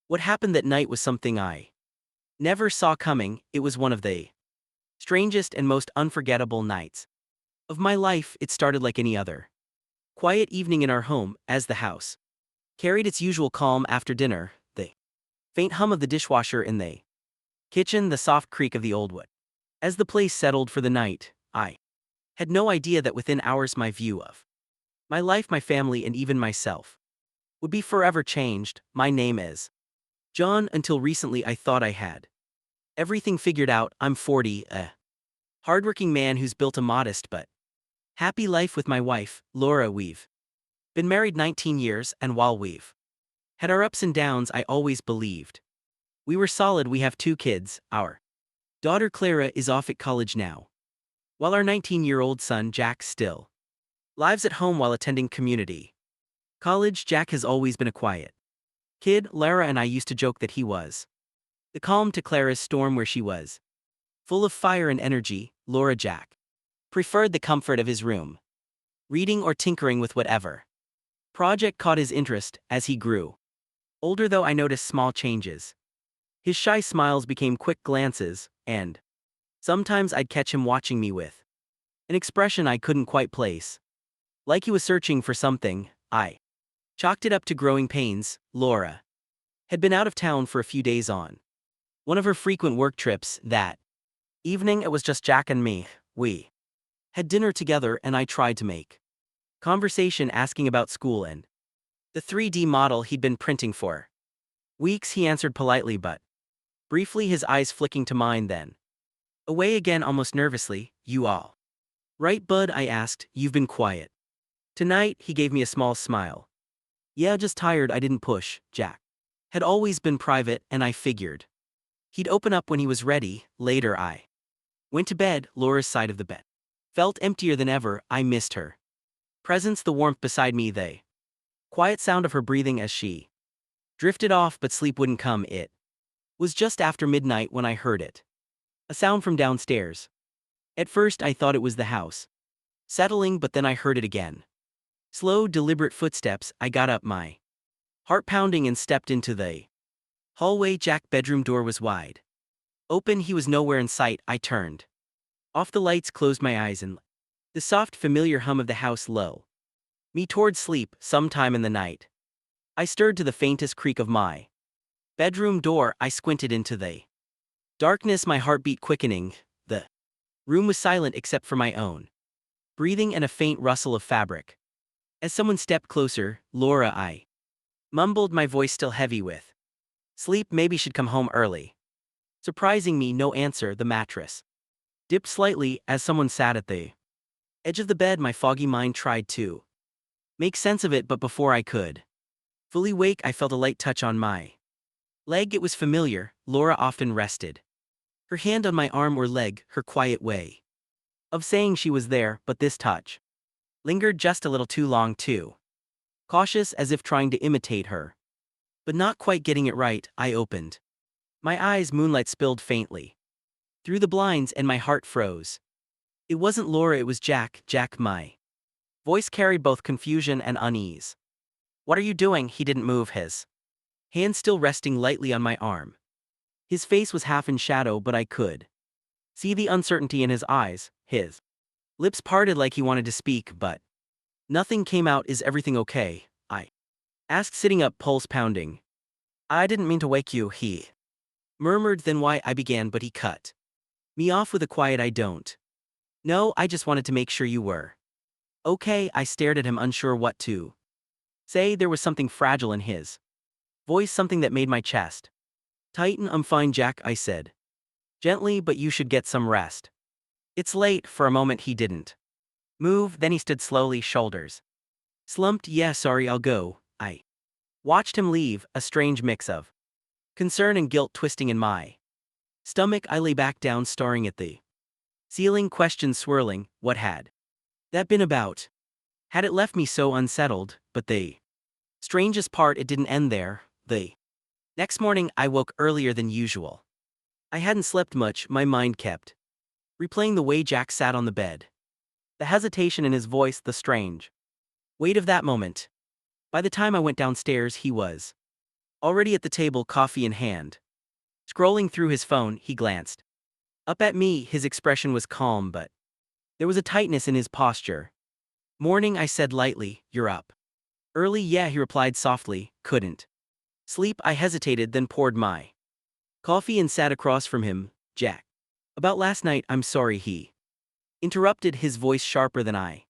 What happened that night was something I never saw coming. It was one of the strangest and most unforgettable nights of my life. It started like any other quiet evening in our home, as the house carried its usual calm after dinner, the faint hum of the dishwasher in the kitchen, the soft creak of the old wood. As the place settled for the night, I had no idea that within hours my view of my life, my family, and even myself would be forever changed. My name is John. Until recently I thought I had everything figured out. I'm 40, a hardworking man who's built a modest but happy life with my wife, Laura. We've been married 19 years, and while we've had our ups and downs, I always believed we were solid. We have 2 kids. Our daughter Clara is off at college now, while our 19-year-old son Jack still lives at home while attending community college. Jack has always been a quiet kid. Lara and I used to joke that he was the calm to Clara's storm, where she was full of fire and energy. Laura. Jack preferred the comfort of his room, reading or tinkering with whatever project caught his interest. As he grew older, though, I noticed small changes. His shy smiles became quick glances, and sometimes I'd catch him watching me with an expression I couldn't quite place, like he was searching for something. I chalked it up to growing pains. Laura had been out of town for a few days on one of her frequent work trips. That evening it was just Jack and me. We had dinner together, and I tried to make conversation, asking about school and the 3D model he'd been printing for weeks. He answered politely but briefly, his eyes flicking to mine, then away again almost nervously. You all right, bud? I asked. You've been quiet tonight. He gave me a small smile. Yeah, just tired. I didn't push. Jack had always been private, and I figured he'd open up when he was ready. Later I went to bed. Laura's side of the bed felt emptier than ever. I missed her presence, the warmth beside me, the quiet sound of her breathing as she drifted off, but sleep wouldn't come. It was just after midnight when I heard it. A sound from downstairs. At first I thought it was the house settling, but then I heard it again. Slow, deliberate footsteps. I got up, my heart pounding, and stepped into the hallway. Jack's bedroom door was wide open. He was nowhere in sight. I turned off the lights, closed my eyes, and the soft, familiar hum of the house lulled me toward sleep. Sometime in the night, I stirred to the faintest creak of my bedroom door. I squinted into the darkness, my heartbeat quickening. The room was silent except for my own breathing and a faint rustle of fabric. As someone stepped closer. Laura, I mumbled, my voice still heavy with sleep. Maybe she'd come home early. Surprising me, no answer. The mattress dipped slightly as someone sat at the edge of the bed. My foggy mind tried to make sense of it, but before I could fully wake, I felt a light touch on my leg. It was familiar. Laura often rested her hand on my arm or leg, her quiet way of saying she was there, but this touch lingered just a little too long, too cautious, as if trying to imitate her, but not quite getting it right. I opened my eyes. Moonlight spilled faintly through the blinds, and my heart froze. It wasn't Laura, it was Jack. Jack. My voice carried both confusion and unease. What are you doing? He didn't move, his hand still resting lightly on my arm. His face was half in shadow, but I could see the uncertainty in his eyes. His lips parted like he wanted to speak, but nothing came out. Is everything okay? I asked, sitting up, pulse pounding. I didn't mean to wake you, he murmured. Then why? I began, but he cut me off with a quiet, I don't know. I just wanted to make sure you were okay. I stared at him, unsure what to say. There was something fragile in his voice, something that made my chest tighten. I'm fine, Jack, I said gently, but you should get some rest. It's late. For a moment he didn't move, then he stood slowly, shoulders slumped. Yeah, sorry, I'll go. I watched him leave, a strange mix of concern and guilt twisting in my stomach. I lay back down, staring at the ceiling, questions swirling. What had that been about? Had it left me so unsettled? But the strangest part, it didn't end there. The next morning I woke earlier than usual. I hadn't slept much. My mind kept replaying the way Jack sat on the bed, the hesitation in his voice, the strange weight of that moment. By the time I went downstairs, he was already at the table, coffee in hand. Scrolling through his phone, he glanced up at me. His expression was calm, but there was a tightness in his posture. Morning, I said lightly. You're up early? Yeah, he replied softly. Couldn't sleep. I hesitated, then poured my coffee and sat across from him. Jack. About last night, I'm sorry, he interrupted, his voice sharper than I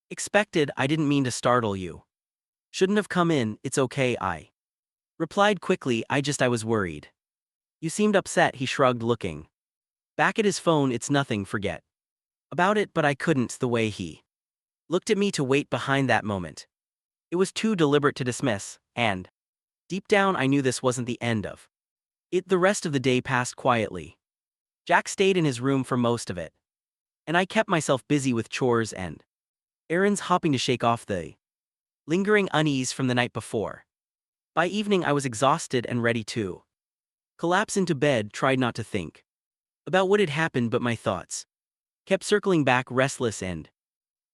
expected. I didn't mean to startle you. Shouldn't have come in. It's okay, I replied quickly. I was worried. You seemed upset, he shrugged, looking back at his phone. It's nothing, forget about it, but I couldn't. The way he looked at me to wait behind that moment. It was too deliberate to dismiss, and deep down I knew this wasn't the end of it. The rest of the day passed quietly. Jack stayed in his room for most of it, and I kept myself busy with chores and errands, hopping to shake off the lingering unease from the night before. By evening I was exhausted and ready to collapse into bed. Tried not to think about what had happened, but my thoughts kept circling back, restless and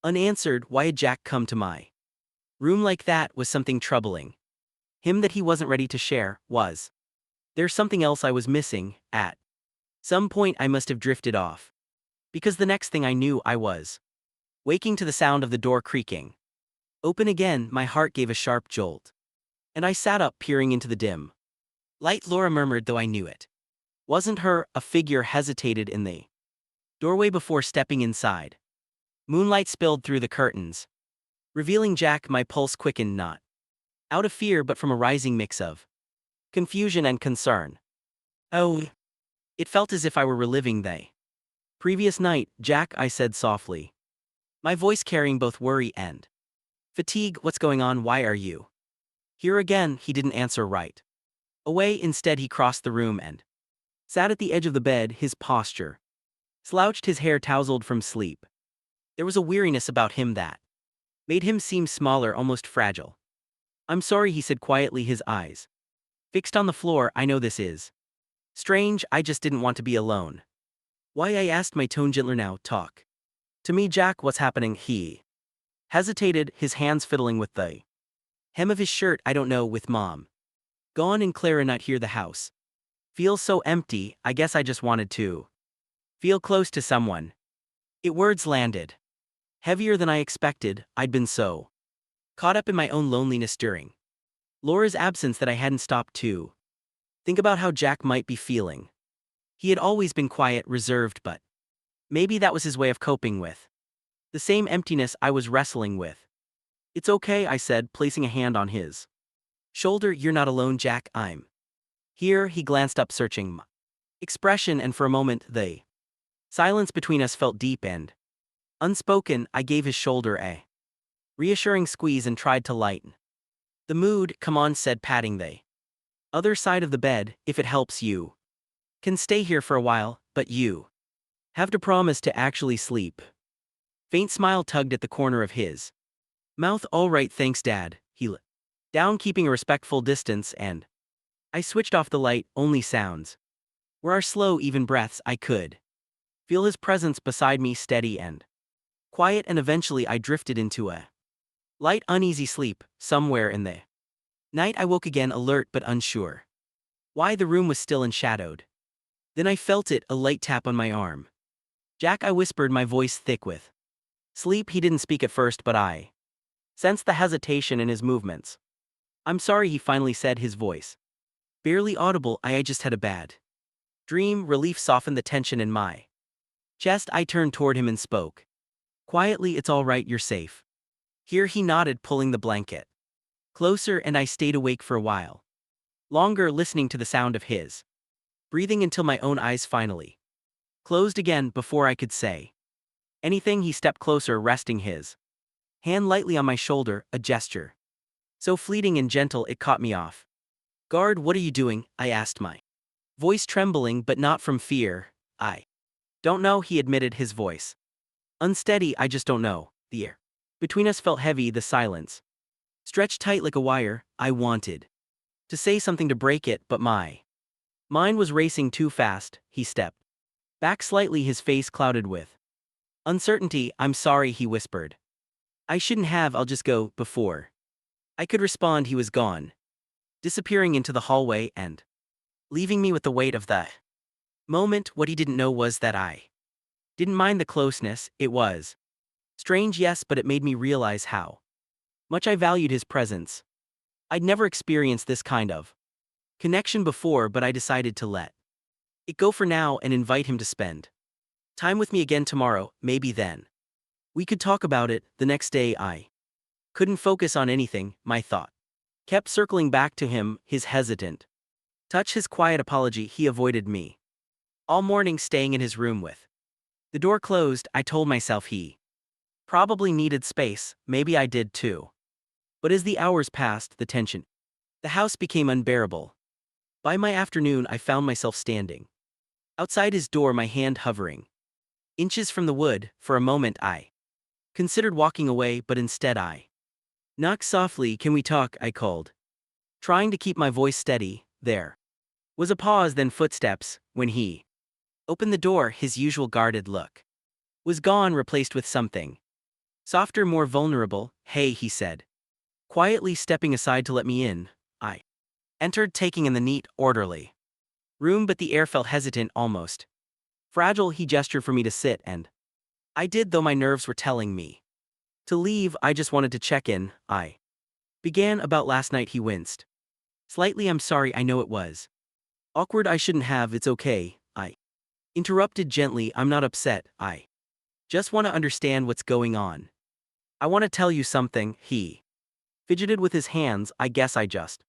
unanswered. Why had Jack come to my room like that? Was something troubling him that he wasn't ready to share? Was there something else I was missing? At some point I must have drifted off, because the next thing I knew I was waking to the sound of the door creaking open again. My heart gave a sharp jolt, and I sat up, peering into the dim light. Laura murmured, though I knew it wasn't her. A figure hesitated in the doorway before stepping inside. Moonlight spilled through the curtains, revealing Jack. My pulse quickened, not out of fear but from a rising mix of confusion and concern. Oh, it felt as if I were reliving the previous night. Jack, I said softly, my voice carrying both worry and fatigue. What's going on? Why are you here again? He didn't answer right away. Instead, he crossed the room and sat at the edge of the bed, his posture slouched, his hair tousled from sleep. There was a weariness about him that made him seem smaller, almost fragile. I'm sorry, he said quietly, his eyes fixed on the floor. I know this is strange. I just didn't want to be alone. Why? I asked, my tone gentler now. Talk to me, Jack. What's happening? He hesitated, his hands fiddling with the hem of his shirt. I don't know. With Mom gone and Clara not here, the house feels so empty. I guess I just wanted to feel close to someone. Words landed heavier than I expected. I'd been so caught up in my own loneliness during Laura's absence that I hadn't stopped to think about how Jack might be feeling. He had always been quiet, reserved, but maybe that was his way of coping with the same emptiness I was wrestling with. It's okay, I said, placing a hand on his shoulder. You're not alone, Jack. I'm here. He glanced up, searching my expression, and for a moment the silence between us felt deep and unspoken. I gave his shoulder a reassuring squeeze and tried to lighten the mood. Come on, said, patting the other side of the bed. If it helps, you can stay here for a while, but you have to promise to actually sleep. Faint smile tugged at the corner of his mouth. All right, thanks, Dad. He lay down, keeping a respectful distance, and I switched off the light. Only sounds were our slow, even breaths. I could feel his presence beside me, steady and quiet, and eventually I drifted into a light, uneasy sleep. Somewhere in the night I woke again, alert but unsure why. The room was still and shadowed. Then I felt it, a light tap on my arm. Jack, I whispered, my voice thick with sleep. He didn't speak at first, but I sensed the hesitation in his movements. I'm sorry, he finally said, his voice barely audible. I just had a bad dream. Relief softened the tension in my chest. I turned toward him and spoke quietly. It's all right, you're safe here. He nodded, pulling the blanket closer, and I stayed awake for a while longer, listening to the sound of his breathing until my own eyes finally closed again. Before I could say anything, he stepped closer, resting his hand lightly on my shoulder, a gesture so fleeting and gentle it caught me off guard. What are you doing? I asked, my voice trembling, but not from fear. I don't know, he admitted, his voice unsteady. I just don't know. The air between us felt heavy, the silence stretched tight like a wire. I wanted to say something to break it, but my mind was racing too fast. He stepped back slightly, his face clouded with uncertainty. I'm sorry, he whispered. I shouldn't have. I'll just go. Before I could respond, he was gone. disappearing into the hallway and leaving me with the weight of the moment. What he didn't know was that I didn't mind the closeness. It was strange, yes, but it made me realize how much I valued his presence. I'd never experienced this kind of connection before, but I decided to let it go for now and invite him to spend time with me again tomorrow. Maybe then we could talk about it. The next day I couldn't focus on anything. My thought kept circling back to him, his hesitant touch, his quiet apology. He avoided me all morning, staying in his room with the door closed. I told myself he probably needed space. Maybe I did too. But as the hours passed, the tension, the house became unbearable. By my afternoon, I found myself standing outside his door, my hand hovering inches from the wood. For a moment I considered walking away, but instead I knocked softly. "Can we talk?" I called, trying to keep my voice steady. There was a pause, then footsteps. When he opened the door, his usual guarded look was gone, replaced with something softer, more vulnerable. "Hey," he said, quietly, stepping aside to let me in. I entered, taking in the neat, orderly room, but the air felt hesitant, almost fragile. He gestured for me to sit, and I did, though my nerves were telling me to leave. "I just wanted to check in," I began. "About last night." He winced slightly. "I'm sorry, I know it was awkward. I shouldn't have." "It's okay," I interrupted gently. "I'm not upset. I just want to understand what's going on. I want to tell you something." He fidgeted with his hands. "I guess I just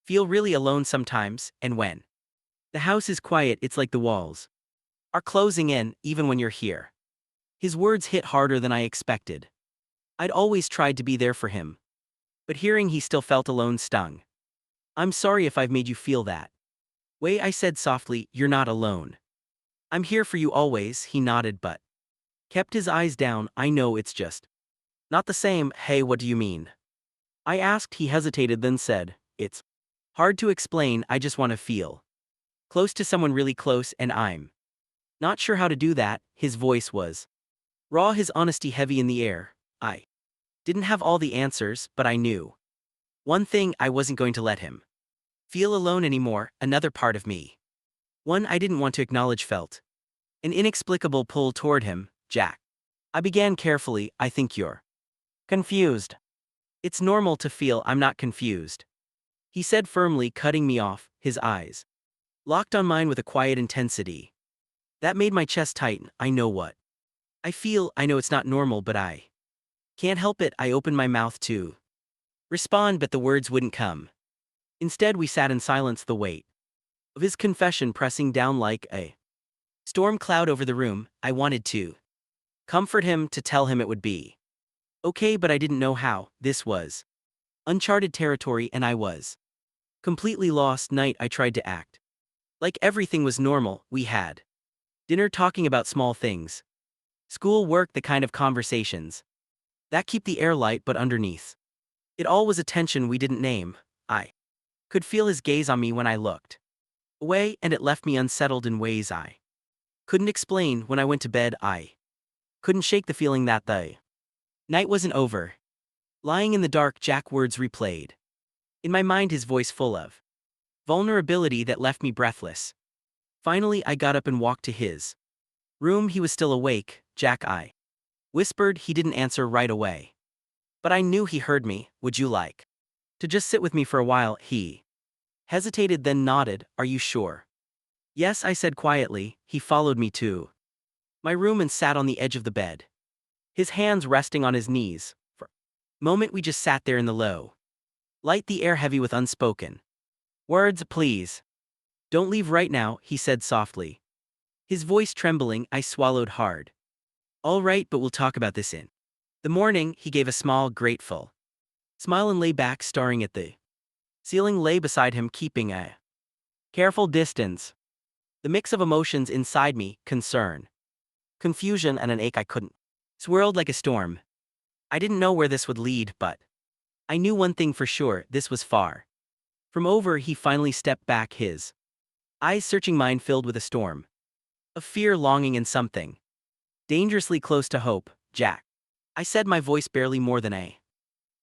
feel really alone sometimes, and when the house is quiet, it's like the walls are closing in, even when you're here." His words hit harder than I expected. I'd always tried to be there for him, but hearing he still felt alone stung. "I'm sorry if I've made you feel that way," I said softly. "You're not alone. I'm here for you always." He nodded but kept his eyes down. "I know, it's just not the same." "Hey, what do you mean?" I asked. He hesitated, then said, "It's hard to explain. I just want to feel close to someone, really close, and I'm not sure how to do that." His voice was raw, his honesty heavy in the air. I didn't have all the answers, but I knew one thing: I wasn't going to let him feel alone anymore. Another part of me, one I didn't want to acknowledge, felt an inexplicable pull toward him. "Jack," I began carefully, "I think you're confused." "It's normal to feel." "I'm not confused," he said firmly, cutting me off. His eyes locked on mine with a quiet intensity that made my chest tighten. "I know what I feel. I know it's not normal, but I can't help it." I opened my mouth to respond, but the words wouldn't come. Instead, we sat in silence, the weight of his confession pressing down like a storm cloud over the room. I wanted to comfort him, to tell him it would be okay, but I didn't know how. This was uncharted territory, and I was completely lost. Night, I tried to act like everything was normal. We had dinner, talking about small things, school, work, the kind of conversations that keep the air light, but underneath it all was a tension we didn't name. I could feel his gaze on me when I looked away, and it left me unsettled in ways I couldn't explain. When I went to bed, I couldn't shake the feeling that the night wasn't over. Lying in the dark, Jack's words replayed in my mind, his voice full of vulnerability that left me breathless. Finally, I got up and walked to his room. He was still awake. "Jack," I whispered. He didn't answer right away, but I knew he heard me. "Would you like to just sit with me for a while?" He hesitated, then nodded. "Are you sure?" "Yes," I said quietly. He followed me to my room and sat on the edge of the bed, his hands resting on his knees. For a moment, we just sat there in the low light, the air heavy with unspoken words. "Please, don't leave right now," he said softly, his voice trembling. I swallowed hard. "All right, but we'll talk about this in the morning." He gave a small, grateful smile and lay back, staring at the ceiling. Lay beside him, keeping a careful distance. The mix of emotions inside me, concern, confusion, and an ache I couldn't, swirled like a storm. I didn't know where this would lead, but I knew one thing for sure: this was far from over. He finally stepped back, his eyes searching mine, filled with a storm of fear, longing, and something dangerously close to hope. "Jack," I said, my voice barely more than a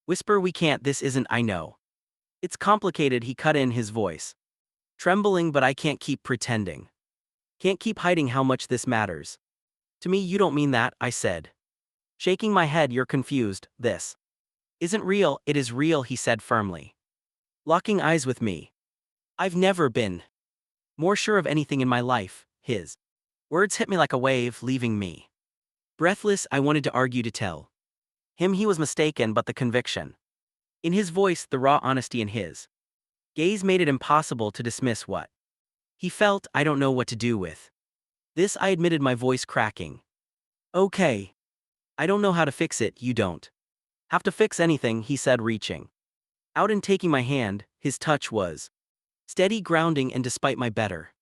whisper, "we can't. This isn't, I know It's complicated, he cut in, his voice trembling, but I can't keep pretending. Can't keep hiding how much this matters. To me, you don't mean that, I said. Shaking my head, you're confused, this isn't real. It is real, he said firmly. Locking eyes with me. I've never been more sure of anything in my life. His words hit me like a wave, leaving me breathless. I wanted to argue, to tell him he was mistaken, but the conviction in his voice, the raw honesty in his gaze made it impossible to dismiss what he felt. I don't know what to do with this, I admitted, my voice cracking. Okay. I don't know how to fix it. You don't have to fix anything, he said, reaching out and taking my hand. His touch was steady, grounding, and despite my better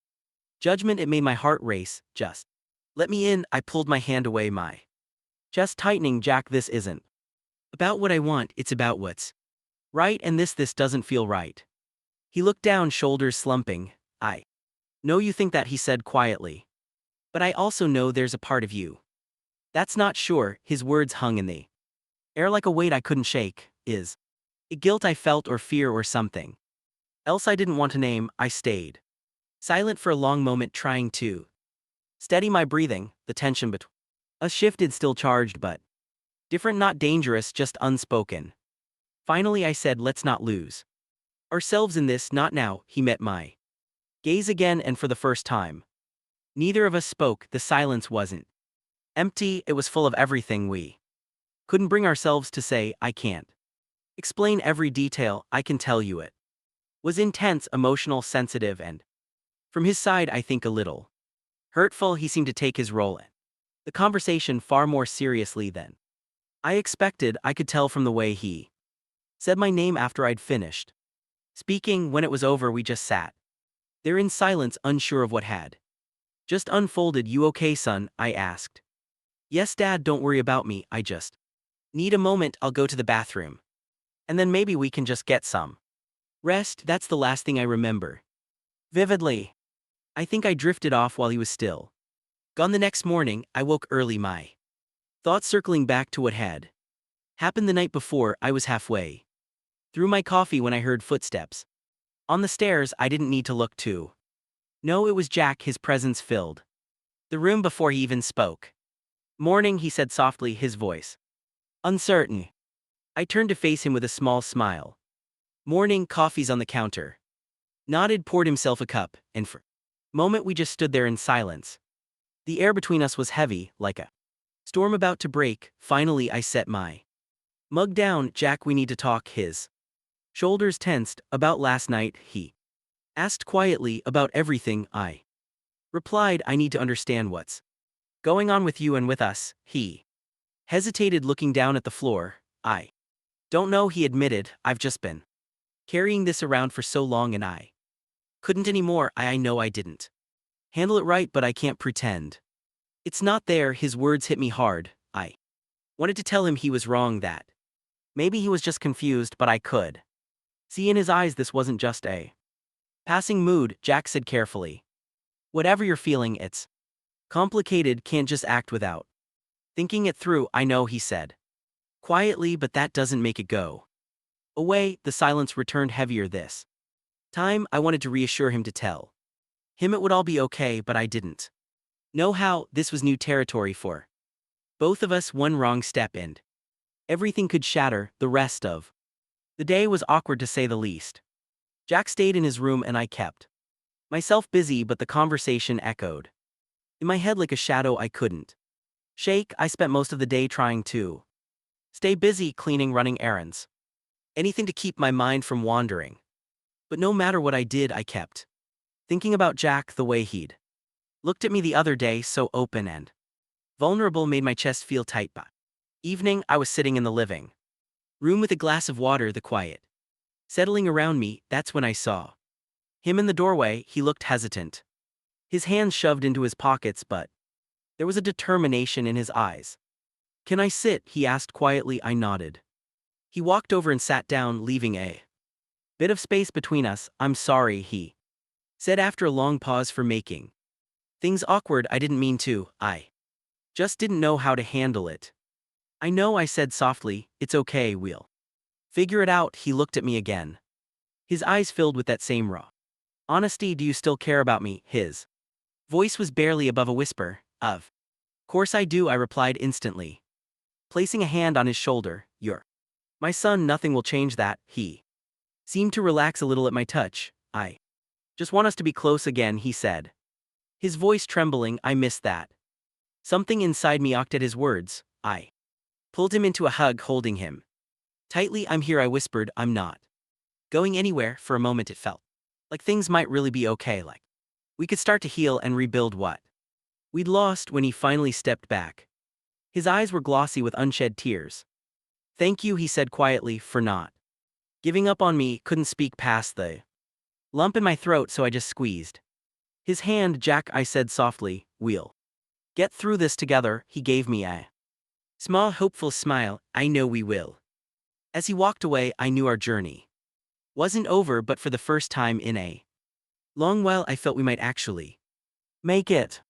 judgment, it made my heart race. Just let me in, I pulled my hand away, my chest tightening. Jack, this isn't about what I want, it's about what's right, and this doesn't feel right. He looked down, shoulders slumping. I know you think that, he said quietly. But I also know there's a part of you that's not sure. His words hung in the air like a weight I couldn't shake. Is it guilt I felt, or fear, or something else I didn't want to name? I stayed silent for a long moment, trying to steady my breathing. The tension between us shifted, still charged but different, not dangerous, just unspoken. Finally I said, let's not lose ourselves in this, not now. He met my gaze again, and for the first time, neither of us spoke. The silence wasn't empty, it was full of everything we couldn't bring ourselves to say. I can't explain every detail, I can tell you it was intense, emotional, sensitive, and from his side, I think, a little hurtful. He seemed to take his role in the conversation far more seriously than I expected. I could tell from the way he said my name after I'd finished speaking. When it was over, we just sat there in silence, unsure of what had just unfolded. You okay, son? I asked. Yes, Dad, don't worry about me, I just need a moment. I'll go to the bathroom. And then maybe we can just get some rest. That's the last thing I remember vividly. I think I drifted off while he was still gone. The next morning, I woke early, my thoughts circling back to what had happened the night before. I was halfway through my coffee when I heard footsteps on the stairs. I didn't need to look too. No, it was Jack. His presence filled the room before he even spoke. Morning, he said softly, his voice uncertain. I turned to face him with a small smile. Morning, coffee's on the counter. Nodded, poured himself a cup, and for a moment we just stood there in silence. The air between us was heavy, like a storm about to break. Finally I set my mug down. Jack, we need to talk. His shoulders tensed. About last night, he asked quietly. About everything, I replied. I need to understand what's going on with you and with us. He hesitated, looking down at the floor. I don't know, he admitted. I've just been carrying this around for so long, and I couldn't anymore. I know I didn't handle it right, but I can't pretend it's not there. His words hit me hard. I wanted to tell him he was wrong, that maybe he was just confused, but I could see in his eyes this wasn't just a passing mood. Jack said carefully, whatever you're feeling, it's complicated, can't just act without thinking it through. I know, he said quietly, but that doesn't make it go away. The silence returned heavier this time. I wanted to reassure him, to tell him it would all be okay, but I didn't know how. This was new territory for both of us. One wrong step and everything could shatter. The rest of the day was awkward, to say the least. Jack stayed in his room and I kept myself busy, but the conversation echoed in my head like a shadow I couldn't shake. I spent most of the day trying to stay busy, cleaning, running errands, anything to keep my mind from wandering. But no matter what I did, I kept thinking about Jack. The way he'd looked at me the other day, so open and vulnerable, made my chest feel tight. By evening, I was sitting in the living room with a glass of water, the quiet settling around me. That's when I saw him in the doorway. He looked hesitant, his hands shoved into his pockets, but there was a determination in his eyes. Can I sit? He asked quietly. I nodded. He walked over and sat down, leaving a bit of space between us. I'm sorry, he said after a long pause, for making things awkward. I didn't mean to. I just didn't know how to handle it. I know, I said softly. It's okay, we'll figure it out. He looked at me again, His eyes filled with that same raw honesty. Do you still care about me? His voice was barely above a whisper. Of course I do, I replied instantly, placing a hand on his shoulder. You're my son, nothing will change that. He seemed to relax a little at my touch. I just want us to be close again, he said, his voice trembling. I missed that. Something inside me awked at his words. I pulled him into a hug, holding him tightly. I'm here, I whispered. I'm not going anywhere. For a moment it felt like things might really be okay, like we could start to heal and rebuild what we'd lost. When he finally stepped back, his eyes were glossy with unshed tears. Thank you, he said quietly, for not giving up on me. Couldn't speak past the lump in my throat, so I just squeezed his hand. Jack, I said softly, we'll get through this together. He gave me a small, hopeful smile. I know we will. As he walked away, I knew our journey wasn't over, but for the first time in a long while, I felt we might actually make it.